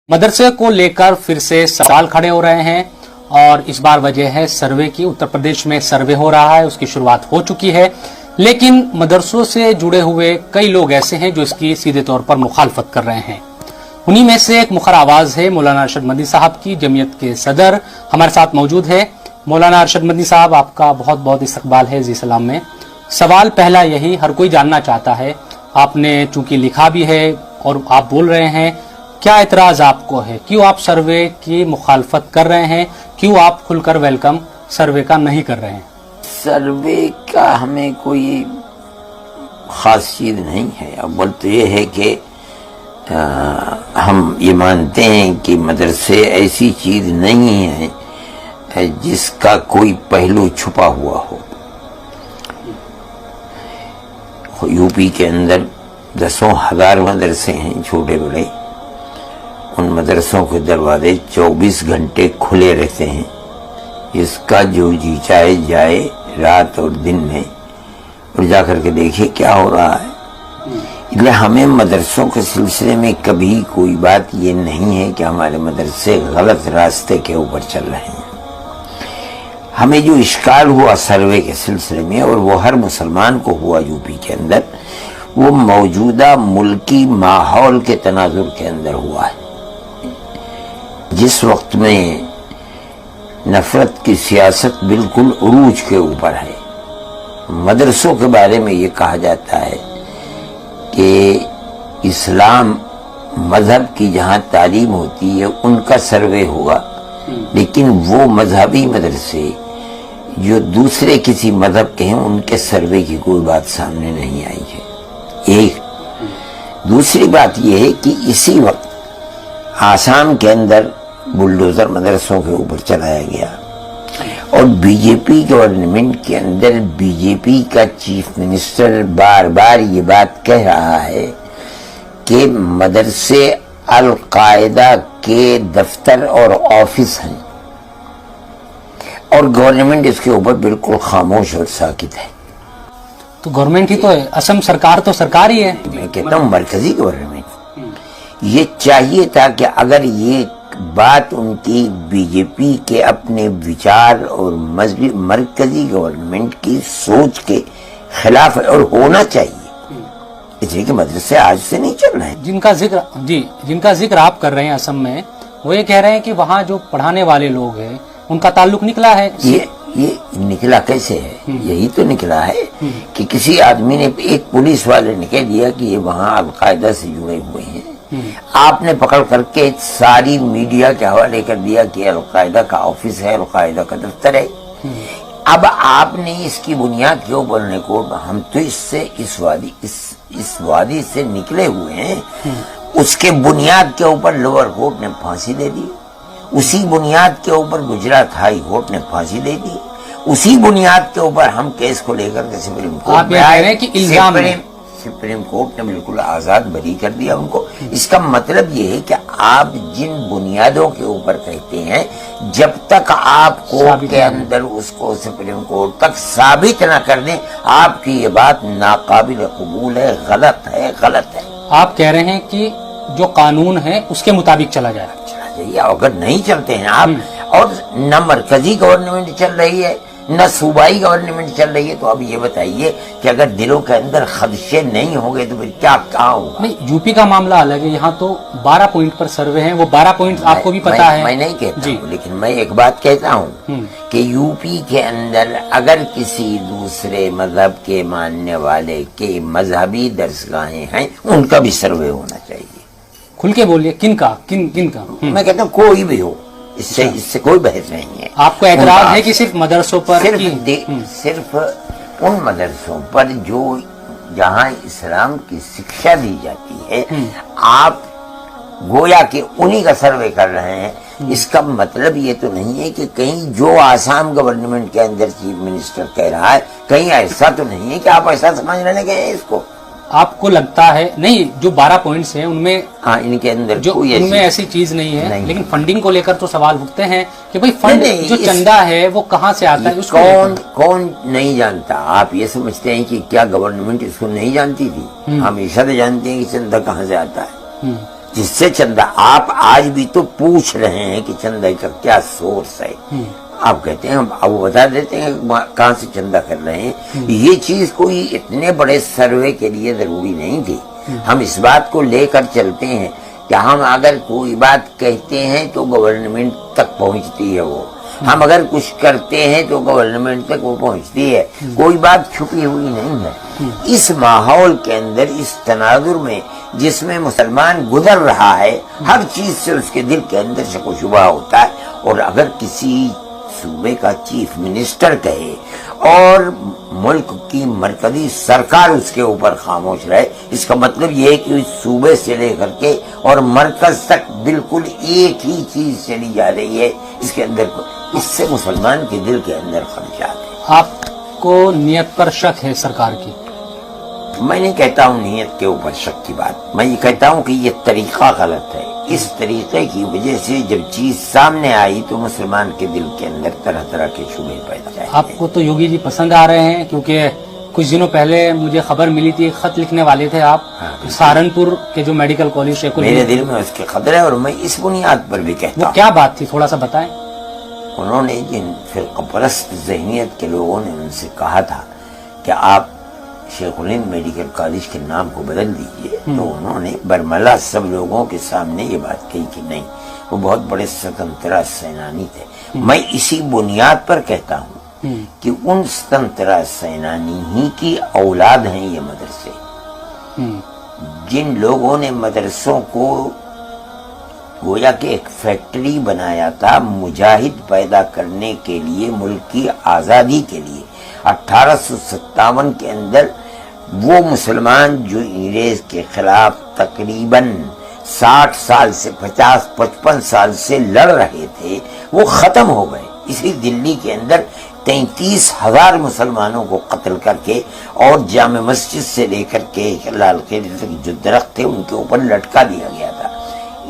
मदरसे को लेकर फिर से सवाल खड़े हो रहे हैं और इस बार वजह है सर्वे की। उत्तर प्रदेश में सर्वे हो रहा है, उसकी शुरुआत हो चुकी है, लेकिन मदरसों से जुड़े हुए कई लोग ऐसे हैं जो इसकी सीधे तौर पर मुखालफत कर रहे हैं। उन्हीं में से एक मुखर आवाज है मौलाना अरशद मदनी साहब की, जमीयत के सदर हमारे साथ मौजूद है। मौलाना अरशद मदनी साहब, आपका बहुत बहुत इस्तकबाल है जी सलाम में। सवाल पहला यही, हर कोई जानना चाहता है, आपने चूंकि लिखा भी है और आप बोल रहे हैं, क्या एतराज आपको है, क्यों आप सर्वे की मुखालफत कर रहे हैं, क्यों आप खुलकर वेलकम सर्वे का नहीं कर रहे हैं? सर्वे का हमें कोई खास चीज नहीं है। अव्वल तो ये है कि हम ये मानते हैं कि मदरसे ऐसी चीज नहीं है जिसका कोई पहलू छुपा हुआ हो। यूपी के अंदर दसों हजार मदरसे हैं छोटे बड़े, उन मदरसों के दरवाजे 24 घंटे खुले रहते हैं। इसका जो जी चाहे जाए रात और दिन में और जाकर के देखिए क्या हो रहा है। इसलिए हमें मदरसों के सिलसिले में कभी कोई बात ये नहीं है कि हमारे मदरसे गलत रास्ते के ऊपर चल रहे हैं। हमें जो इश्काल हुआ सर्वे के सिलसिले में, और वो हर मुसलमान को हुआ यूपी के अंदर, वो मौजूदा मुल्की माहौल के तनाजुर के अंदर हुआ है। जिस वक्त में नफरत की सियासत बिल्कुल उरूज के ऊपर है, मदरसों के बारे में ये कहा जाता है कि इस्लाम मजहब की जहाँ तालीम होती है उनका सर्वे होगा, लेकिन वो मजहबी मदरसे जो दूसरे किसी मजहब के हैं उनके सर्वे की कोई बात सामने नहीं आई है। एक दूसरी बात यह है कि इसी वक्त आसाम के अंदर बुलडोजर मदरसों के ऊपर चलाया गया और बीजेपी गवर्नमेंट के अंदर बीजेपी का चीफ मिनिस्टर बार बार ये बात कह रहा है कि मदरसे अल कायदा के दफ्तर और ऑफिस हैं, और गवर्नमेंट इसके ऊपर बिल्कुल खामोश और साकित है। तो गवर्नमेंट ही तो है, असम सरकार तो सरकार ही है। मैं कहता हूँ मरकजी गवर्नमेंट। ये चाहिए था कि अगर ये बात उनकी बीजेपी के अपने विचार और मजहबी मरकजी गवर्नमेंट की सोच के खिलाफ है, और होना चाहिए, इसलिए कि मदरसे आज से नहीं चल रहे हैं। जिनका जिक्र आप कर रहे हैं असम में, वो ये कह रहे हैं कि वहाँ जो पढ़ाने वाले लोग हैं उनका ताल्लुक निकला है। ये निकला कैसे है? यही तो निकला है कि किसी आदमी ने, एक पुलिस वाले ने कह दिया कि ये वहाँ अलकायदा से जुड़े हुए हैं। आपने पकड़ करके सारी मीडिया के हवाले कर दिया कि अलकायदा का ऑफिस है, अलकायदा का दफ्तर है। अब आपने इसकी बुनियाद के ऊपर रिकॉर्ड, हम तो इससे इस वादी से निकले हुए हैं, उसके बुनियाद के ऊपर लोअर कोर्ट ने फांसी दे दी, उसी बुनियाद के ऊपर गुजरात हाई कोर्ट ने फांसी दे दी, उसी बुनियाद के ऊपर हम केस को लेकर के सुप्रीम कोर्ट में आए कि सुप्रीम कोर्ट ने बिल्कुल आजाद बरी कर दिया उनको। इसका मतलब ये है कि आप जिन बुनियादों के ऊपर कहते हैं, जब तक आप कोर्ट के अंदर उसको सुप्रीम कोर्ट तक साबित न कर दें, आपकी ये बात नाकाबिल कबूल है, गलत है, गलत है। आप कह रहे हैं कि जो कानून है उसके मुताबिक चला जाए। अगर नहीं चलते हैं आप, और न मरकजी गवर्नमेंट चल रही है न सूबाई गवर्नमेंट चल रही है, तो अब ये बताइए कि अगर दिलों के अंदर खदशे नहीं होंगे तो फिर क्या कहाँ होगा? नहीं, यूपी का मामला अलग है, यहाँ तो 12 पॉइंट पर सर्वे है, वो 12 पॉइंट आपको भी पता है। मैं नहीं कहता हूँ, लेकिन मैं एक बात कहता हूँ कि यूपी के अंदर अगर किसी दूसरे मजहब के मानने वाले के मजहबी दरसगाहें हैं, उनका भी सर्वे होना चाहिए। खुल के बोलिए, किन का? मैं कहता हूँ कोई भी हो, इससे कोई बहस नहीं है। आपको एतराज है कि सिर्फ मदरसों पर? सिर्फ उन मदरसों पर जो जहाँ इस्लाम की शिक्षा दी जाती है, आप गोया कि उन्हीं का सर्वे कर रहे हैं। इसका मतलब ये तो नहीं है कि कहीं जो आसाम गवर्नमेंट के अंदर चीफ मिनिस्टर कह रहा है, कहीं ऐसा तो नहीं है कि आप ऐसा समझने लगे हैं इसको। आपको लगता है? नहीं, जो 12 पॉइंट्स हैं उनमें, हाँ, इनके अंदर जो उनमें ऐसी चीज नहीं है, नहीं। लेकिन फंडिंग को लेकर तो सवाल उठते हैं कि भाई फंड जो चंदा है वो कहाँ से आता है, उसको कौन नहीं जानता? आप ये समझते हैं कि क्या गवर्नमेंट इसको नहीं जानती थी? हमेशा तो जानते हैं कि चंदा कहाँ से आता है। جس سے چندہ آپ آج بھی تو پوچھ رہے ہیں کہ چندہ کا کیا سورس ہے. آپ کہتے ہیں اب وہ بتا دیتے ہیں کہاں سے چندہ کر رہے ہیں. یہ چیز کوئی اتنے بڑے سروے کے لیے ضروری نہیں تھی. ہم اس بات کو لے کر چلتے ہیں کہ ہم اگر کوئی بات کہتے ہیں تو گورنمنٹ تک پہنچتی ہے وہ. ہم اگر کچھ کرتے ہیں تو گورنمنٹ تک وہ پہنچتی ہے. کوئی بات چھپی ہوئی نہیں ہے. اس ماحول کے اندر، اس تناظر میں جس میں مسلمان گزر رہا ہے، ہر چیز سے اس کے دل کے اندر شک و شبہ ہوتا ہے. اور اگر کسی صوبے کا چیف منسٹر کہے اور ملک کی مرکزی سرکار اس کے اوپر خاموش رہے، اس کا مطلب یہ ہے کہ اس صوبے سے لے کر کے اور مرکز تک بالکل ایک ہی چیز چلی جا رہی ہے. اس کے اندر اس سے مسلمان کے دل کے اندر خدشات ہے. آپ کو نیت پر شک ہے سرکار کی؟ میں نہیں کہتا ہوں نیت کے اوپر شک کی بات، میں یہ کہتا ہوں کہ یہ طریقہ غلط ہے. اس طریقے کی وجہ سے جب چیز سامنے آئی تو مسلمان کے دل کے اندر طرح طرح کے شبہ پیدا ہوئے. آپ کو تو یوگی جی پسند آ رہے ہیں، کیونکہ کچھ دنوں پہلے مجھے خبر ملی تھی، خط لکھنے والے تھے آپ سہارنپور کے جو میڈیکل کالج ہے. میرے دل میں اس کے قدر ہے اور میں اس بنیاد پر بھی کہتا وہ ہوں. کیا بات تھی، تھوڑا سا بتائیں. انہوں نے جن فرقہ پرست ذہنیت کے لوگوں نے ان سے کہا تھا کہ آپ شیخ الہند میڈیکل کالج کے نام کو بدل دیجئے، تو انہوں نے برملا سب لوگوں کے سامنے یہ بات کہی کہ نہیں، وہ بہت بڑے سوتنترا سینانی تھے. میں اسی بنیاد پر کہتا ہوں کہ ان سوتنترا سینانی ہی کی اولاد ہیں یہ مدرسے. جن لوگوں نے مدرسوں کو گویا کہ ایک فیکٹری بنایا تھا مجاہد پیدا کرنے کے لیے، ملک کی آزادی کے لیے. 1857 کے اندر وہ مسلمان جو انگریز کے خلاف تقریباً 60 سال سے 50-55 سال سے لڑ رہے تھے، وہ ختم ہو گئے. اسی دلی کے اندر 33,000 مسلمانوں کو قتل کر کے اور جامع مسجد سے لے کر کے لال قلعے تک جو درخت تھے ان کے اوپر لٹکا دیا گیا تھا.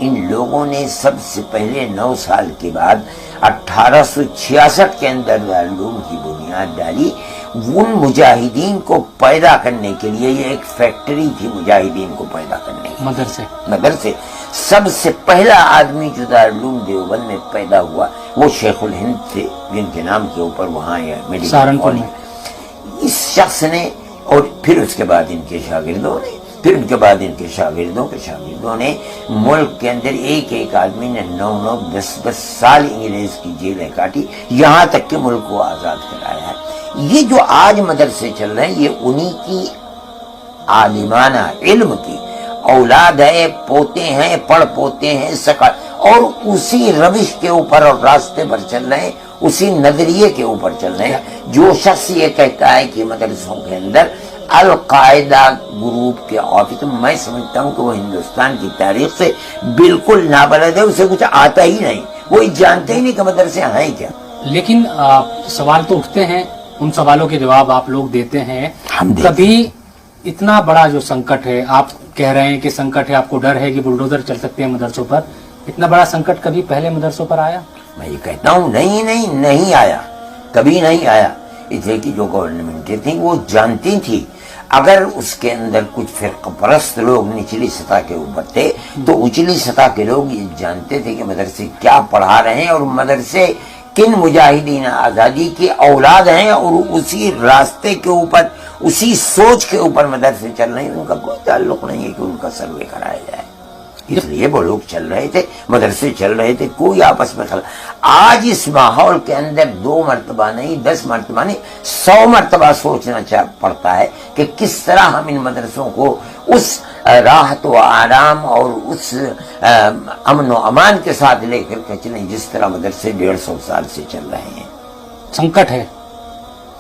ان لوگوں نے سب سے پہلے 9 سال کے بعد 1866 کے اندر دارالعلوم کی بنیاد ڈالی. ان مجاہدین کو پیدا کرنے کے لیے یہ ایک فیکٹری تھی، مجاہدین کو پیدا کرنے کی. مدرسے سب سے پہلا آدمی جو دارالعلوم دیوبند میں پیدا ہوا وہ شیخ الہند تھے، جن کے نام کے اوپر وہاں سہارنپور میں اس شخص نے. اور پھر اس کے بعد ان کے شاگردوں نے، پھر ان کے بعد ان کے شاگردوں نے ملک کے اندر ایک ایک آدمی نے 9-9 10-10 سال انگریز کی جیلیں کاٹی، یہاں تک کہ ملک کو آزاد کرایا ہے. یہ جو آج مدرسے چل رہے ہیں یہ انہی کی عالمانہ علم کی اولاد ہے، پوتے ہیں، پڑ پوتے ہیں، اور اسی روش کے اوپر اور راستے پر چل رہے ہیں، اسی نظریے کے اوپر چل رہے ہیں. جو شخص یہ کہتا ہے کہ مدرسوں کے اندر القاعدہ گروپ کے آفس، میں سمجھتا ہوں کہ وہ ہندوستان کی تاریخ سے بالکل نابلد ہے، اسے کچھ آتا ہی نہیں، وہ جانتے ہی نہیں کہ مدرسے ہیں کیا. لیکن سوال تو اٹھتے ہیں، ان سوالوں کے جواب آپ لوگ دیتے ہیں. کبھی اتنا بڑا جو سنکٹ ہے، آپ کہہ رہے ہیں کہ سنکٹ ہے، آپ کو ڈر ہے کہ بلڈوزر چل سکتے ہیں مدرسوں پر، اتنا بڑا سنکٹ کبھی پہلے مدرسوں پر آیا؟ میں یہ کہتا ہوں نہیں آیا، کبھی نہیں آیا. اس لیے کہ جو گورنمنٹیں تھیں وہ جانتی تھی اگر اس کے اندر کچھ فرقہ پرست لوگ نچلی سطح کے اوپر تھے تو اچلی سطح کے لوگ یہ جانتے تھے کہ مدرسے کیا پڑھا رہے ہیں اور مدرسے کن مجاہدین آزادی کی اولاد ہیں، اور اسی راستے کے اوپر، اسی سوچ کے اوپر مدرسے چل رہے ہیں. ان کا کوئی تعلق نہیں ہے کہ ان کا سروے کرایا جائے. اس لیے وہ لوگ چل رہے تھے، مدرسے چل رہے تھے، کوئی آپس میں خلا. آج اس ماحول کے اندر 2 مرتبہ نہیں، 10 مرتبہ نہیں، 100 مرتبہ سوچنا پڑتا ہے کہ کس طرح ہم ان مدرسوں کو اس راحت و آرام اور اس امن و امان کے ساتھ لے کر کے چلیں جس طرح مدرسے 150 سال سے چل رہے ہیں. سنکٹ ہے،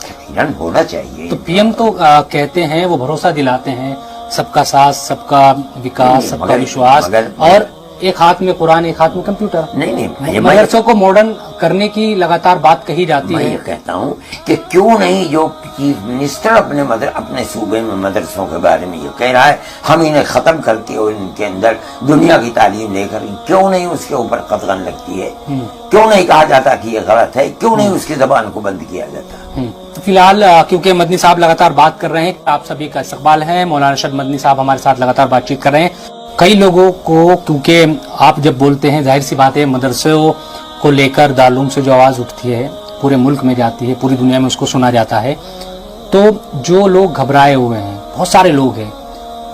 یقیناً ہونا چاہیے. تو پی ایم تو کہتے ہیں، وہ بھروسہ دلاتے ہیں، سب کا ساتھ، سب کا وکاس، سب کا وشواس، اور ایک ہاتھ میں قرآن ایک ہاتھ میں کمپیوٹر. نہیں، مدرسوں کو ماڈرن کرنے کی لگاتار بات کہی جاتی ہے. میں یہ کہتا ہوں کہ کیوں نہیں جو چیف منسٹر اپنے صوبے میں مدرسوں کے بارے میں یہ کہہ رہا ہے ہم انہیں ختم کر کے اور ان کے اندر دنیا کی تعلیم لے کر، کیوں نہیں اس کے اوپر قدغن لگتی ہے؟ کیوں نہیں کہا جاتا کہ یہ غلط ہے؟ کیوں نہیں اس کی زبان کو بند کیا جاتا؟ تو فی الحال کیونکہ مدنی صاحب لگاتار بات کر رہے ہیں، آپ سبھی کا استقبال ہے، مولانا ارشد مدنی صاحب ہمارے ساتھ لگاتار بات چیت کر رہے ہیں. कई लोगों को, क्योंकि आप जब बोलते हैं जाहिर सी बात है मदरसों को लेकर दारूम से जो आवाज़ उठती है पूरे मुल्क में जाती है, पूरी दुनिया में उसको सुना जाता है, तो जो लोग घबराए हुए हैं, बहुत सारे लोग हैं,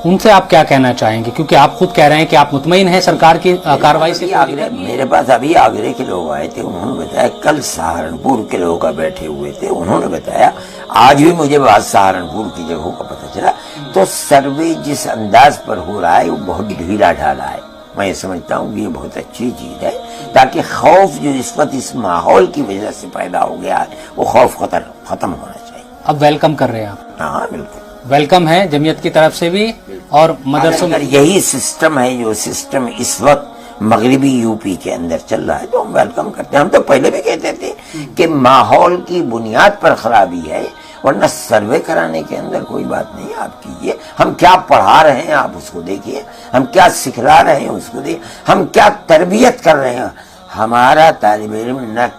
उनसे आप क्या कहना चाहेंगे? क्योंकि आप खुद कह रहे हैं कि आप मुतमईन हैं सरकार की कार्रवाई से। मेरे पास अभी आगरे के लोग आए थे, उन्होंने बताया, कल सहारनपुर के लोग बैठे हुए थे, उन्होंने बताया, आज भी मुझे बात सहारनपुर की जगहों का पता चला। तो सर्वे जिस अंदाज पर हो रहा है वो बहुत ढीला ढाला है। मैं समझता हूँ ये बहुत अच्छी चीज है, ताकि खौफ जो इस वक्त इस माहौल की वजह से पैदा हो गया है वो खौफ खत्म होना चाहिए। अब वेलकम कर रहे हैं आप? हाँ बिल्कुल वेलकम है जमीयत की तरफ से भी और मदरसों में। यही सिस्टम है जो सिस्टम इस वक्त मगरिबी यूपी के अंदर चल रहा है तो हम वेलकम करते हैं। हम तो पहले भी कहते थे कि माहौल की बुनियाद पर खराबी है, वरना सर्वे कराने के अंदर कोई बात नहीं। आप कीजिए, हम क्या पढ़ा रहे हैं आप उसको देखिए, हम क्या सिखला रहे हैं उसको देखिए, हम क्या तरबियत कर रहे हैं। हमारा तालिब इल्म न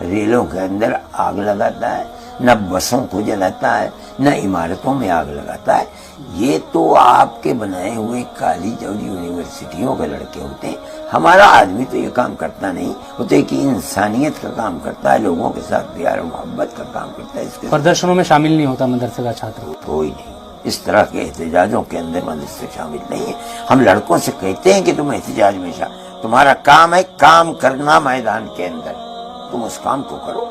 रेलों के अंदर आग लगाता है, न बसों को जलाता है, न इमारतों में आग लगाता है। ये तो आपके बनाए हुए कॉलेज और यूनिवर्सिटियों के लड़के होते हैं। हमारा आदमी तो ये काम करता नहीं, वो तो एक इंसानियत का काम करता है, लोगों के साथ प्यार और मोहब्बत का काम करता है। इसके प्रदर्शनों में शामिल नहीं होता मदरसे का छात्र? कोई नहीं, इस तरह के एहतजाजों के अंदर मदरसे शामिल नहीं है। हम लड़कों से कहते हैं कि तुम एहतजाज में तुम्हारा काम है काम करना मैदान के अंदर, तुम उस काम को करो,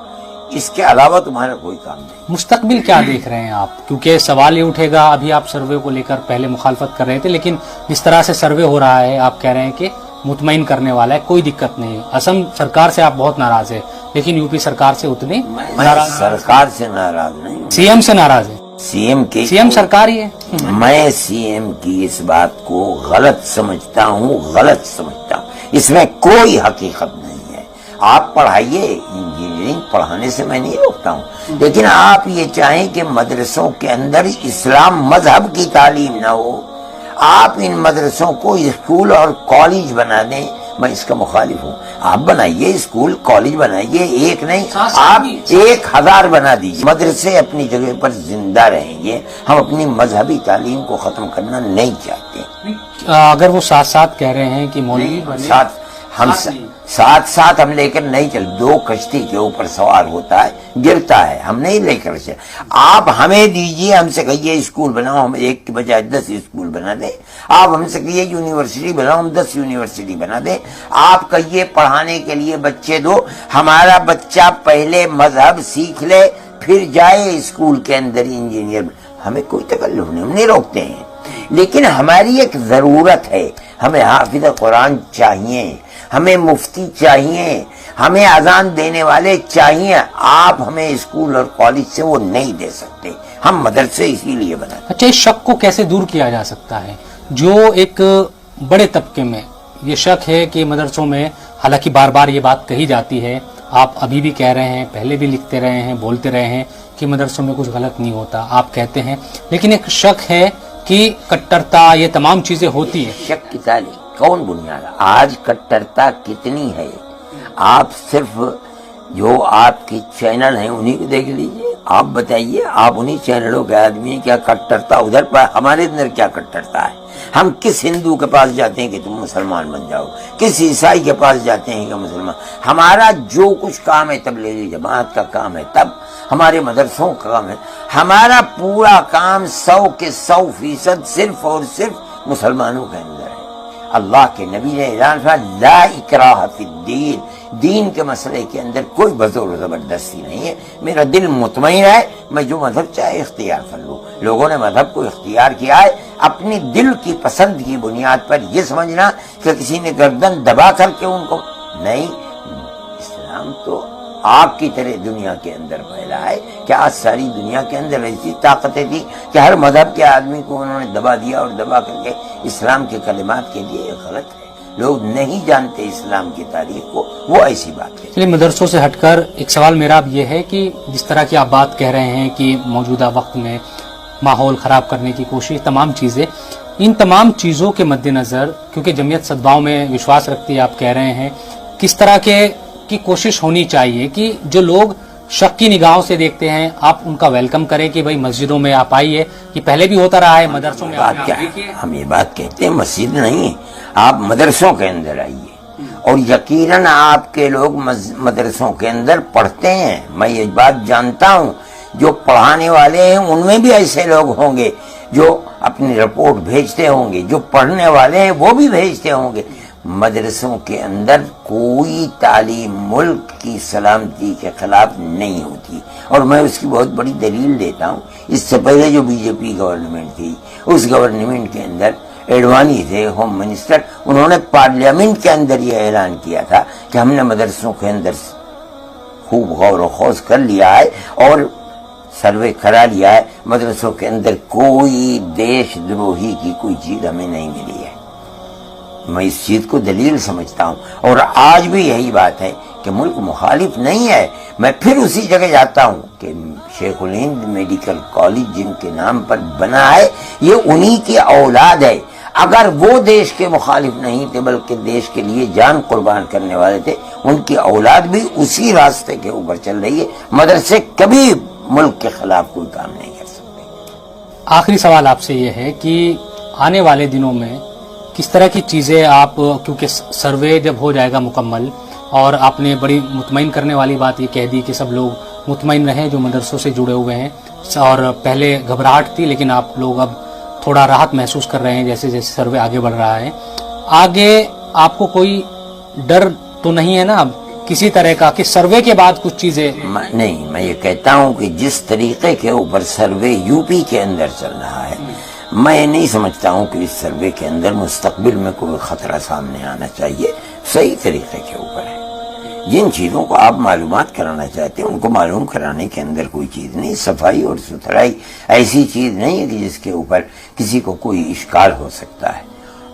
इसके अलावा तुम्हारा कोई काम नहीं। मुस्तकबिल क्या देख रहे हैं आप? क्योंकि सवाल ये उठेगा, अभी आप सर्वे को लेकर पहले मुखालफत कर रहे थे, लेकिन जिस तरह से सर्वे हो रहा है आप कह रहे हैं कि मुतमईन करने वाला है, कोई दिक्कत नहीं है। असम सरकार से आप बहुत नाराज है, लेकिन यूपी सरकार से उतनी नाराज? सरकार से नाराज नहीं, सीएम से नाराज है। सीएम सरकार ही है। मैं सीएम की इस बात को गलत समझता हूँ, गलत समझता हूँ। इसमें कोई हकीकत नहीं है। आप पढ़ाइए, इंजीनियरिंग पढ़ाने से मैं नहीं रोकता हूँ, लेकिन आप ये चाहें कि मदरसों के अंदर इस्लाम मजहब की तालीम ना हो, आप इन मदरसों को स्कूल और कॉलेज बना दें, मैं इसका मुखालिफ हूँ। आप बनाइए स्कूल कॉलेज बनाइए, एक नहीं आप 1000 बना दीजिए। मदरसे अपनी जगह पर जिंदा रहेंगे, हम अपनी मजहबी तालीम को खत्म करना नहीं चाहते। अगर वो साथ साथ कह रहे हैं कि मौलवी साथ हम लेकर नहीं चल, 2 कश्ती के ऊपर सवार होता है, गिरता है, हम नहीं लेकर चल। आप हमें दीजिए, हमसे कहिए स्कूल बनाओ, हम 1 के बजाय 10 स्कूल बना दें। आप हमसे कहिए यूनिवर्सिटी बनाओ, हम 10 यूनिवर्सिटी बना दें। आप कहिए पढ़ाने के लिए बच्चे दो, हमारा बच्चा पहले मजहब सीख ले फिर जाए स्कूल के अंदर इंजीनियर। हमें कोई तकल्लुफ नहीं, हम नहीं रोकते हैं, लेकिन हमारी एक जरूरत है। हमें हाफिज कुरान चाहिए, हमें मुफ्ती चाहिए, हमें अजान देने वाले चाहिए। आप हमें स्कूल और कॉलेज से वो नहीं दे सकते, हम मदरसे इसीलिए बनाते। अच्छा, इस शक को कैसे दूर किया जा सकता है जो एक बड़े तबके में ये शक है कि मदरसों में, हालांकि बार बार ये बात कही जाती है, आप अभी भी कह रहे हैं, पहले भी लिखते रहे हैं, बोलते रहे हैं कि मदरसों में कुछ गलत नहीं होता, आप कहते हैं, लेकिन एक शक है कि कट्टरता, ये तमाम चीजें होती है। शक की तारीख कौन बुनियाद? आज कट्टरता कितनी है, आप सिर्फ जो आपके चैनल हैं उन्हीं को देख लीजिए, आप बताइए, आप उन्हीं चैनलों के आदमी हैं, क्या कट्टरता उधर पर, हमारे अंदर क्या कट्टरता है? हम किस हिंदू के पास जाते हैं कि तुम मुसलमान बन जाओ, किस ईसाई के पास जाते हैं कि मुसलमान। हमारा जो कुछ काम है तबलीगी जमात का काम है, तब हमारे मदरसों का काम है। हमारा पूरा काम 100 के 100% सिर्फ और सिर्फ मुसलमानों के अंदर है। अल्लाह के नबी ने ऐलान फरमाया, ला इकराह फिद्दीन, दीन के मसले के अंदर कोई बज़ोर जबरदस्ती नहीं है। मेरा दिल मुतमईन है, मैं जो मजहब चाहे इख्तियार कर लूँ। लोगों ने मजहब को इख्तियार किया है अपनी दिल की पसंद की बुनियाद पर। यह समझना कि किसी ने गर्दन दबा करके उनको नहीं, इस्लाम तो आपकी तरह दुनिया के अंदर फैला है। क्या आज सारी दुनिया के अंदर ऐसी ताकतें थी कि हर मजहब के आदमी को उन्होंने दबा दिया और दबा करके इस्लाम के कलिमात के लिए? ये गलत है। लोग नहीं जानते इस्लाम की तारीख को, वो ऐसी बात है। चलिए, मदरसों से हटकर एक सवाल मेरा अब ये है कि जिस तरह की आप बात कह रहे हैं कि मौजूदा वक्त में माहौल खराब करने की कोशिश, तमाम चीजें, इन तमाम चीजों के मद्देनजर, क्योंकि जमीयत सद्भाव में विश्वास रखती है, आप कह रहे हैं, किस तरह की कोशिश होनी चाहिए कि जो लोग शक की निगाहों से देखते हैं, आप उनका वेलकम करें कि भाई मस्जिदों में आप आइए, कि पहले भी होता रहा है मदरसों में बात क्या है, हम ये बात कहते हैं मस्जिद नहीं, आप मदरसों के अंदर आइए, और यकीनन आपके लोग मदरसों के अंदर पढ़ते हैं। मैं ये बात जानता हूँ, जो पढ़ाने वाले हैं उनमें भी ऐसे लोग होंगे जो अपनी रिपोर्ट भेजते होंगे, जो पढ़ने वाले हैं वो भी भेजते होंगे। मदरसों के अंदर कोई तालीम मुल्क की सलामती के खिलाफ नहीं होती, और मैं उसकी बहुत बड़ी दलील देता हूँ। इससे पहले जो बीजेपी गवर्नमेंट थी, उस गवर्नमेंट के अंदर एडवाणी थे होम मिनिस्टर, उन्होंने पार्लियामेंट के अंदर यह ऐलान किया था कि हमने मदरसों के अंदर खूब गौर व खोज कर लिया है और सर्वे करा लिया है, मदरसों के अंदर कोई देशद्रोही की कोई चीज हमें नहीं मिली है। मैं इस चीज को दलील समझता हूँ, और आज भी यही बात है कि मुल्क मुखालिफ नहीं है। मैं फिर उसी जगह जाता हूँ कि शेखुल हिंद मेडिकल कॉलेज जिनके नाम पर बना है, ये उन्हीं की औलाद है। अगर वो देश के मुखालिफ नहीं थे बल्कि देश के लिए जान कुर्बान करने वाले थे, उनकी औलाद भी उसी रास्ते के ऊपर चल रही है। मदरसे कभी मुल्क के खिलाफ कोई काम नहीं कर सकते। आखिरी सवाल आपसे ये है कि आने वाले दिनों में किस तरह की चीज़ें आप, क्योंकि सर्वे जब हो जाएगा मुकम्मल, और आपने बड़ी मुतमईन करने वाली बात ये कह दी कि सब लोग मुतमईन रहें जो मदरसों से जुड़े हुए हैं, और पहले घबराहट थी लेकिन आप लोग अब थोड़ा राहत महसूस कर रहे हैं जैसे जैसे सर्वे आगे बढ़ रहा है। आगे आपको कोई डर तो नहीं है ना किसी तरह का कि सर्वे के बाद कुछ चीजें? नहीं, मैं ये कहता हूँ कि जिस तरीके के ऊपर सर्वे यूपी के अंदर चल रहा है, मैं नहीं समझता हूँ कि इस सर्वे के अंदर मुस्तकबिल में कोई खतरा सामने आना चाहिए। सही तरीके के ऊपर है। जिन चीजों को आप मालूमात कराना चाहते हैं उनको मालूम कराने के अंदर कोई चीज नहीं। सफाई और सुथराई ऐसी चीज नहीं है कि जिसके ऊपर किसी को कोई इश्काल हो सकता है,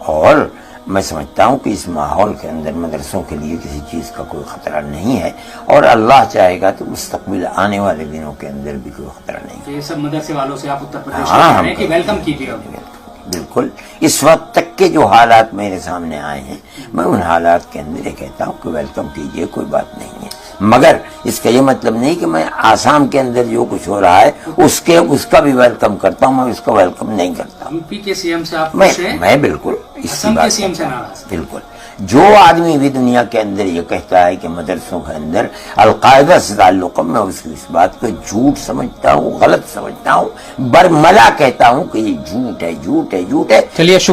और मैं समझता हूँ कि इस माहौल के अंदर मदरसों के लिए किसी चीज का कोई खतरा नहीं है, और अल्लाह चाहेगा तो मुस्तकबिल आने वाले दिनों के अंदर भी कोई खतरा नहीं है। ये सब मदरसे वालों से आप उत्तर प्रदेश की वेलकम कीजिए। बिल्कुल। इस वक्त तक के जो हालात मेरे सामने आए हैं, मैं उन हालात के अंदर ये कहता हूँ कि वेलकम कीजिए, कोई बात नहीं है। मगर इसका ये मतलब नहीं कि मैं आसाम के अंदर जो कुछ हो रहा है उसका भी वेलकम करता हूँ, मैं उसका वेलकम नहीं करता। यूपी के सीएम से आप मैं बिल्कुल असम के सीएम से नाराज? बिल्कुल। जो आदमी भी दुनिया के अंदर ये कहता है कि मदरसों के अंदर अलकायदा से ताल्लुक, मैं उसकी इस बात को झूठ समझता हूँ, गलत समझता हूँ, बरमला कहता हूँ कि ये झूठ है, झूठ है, झूठ है। चलिए।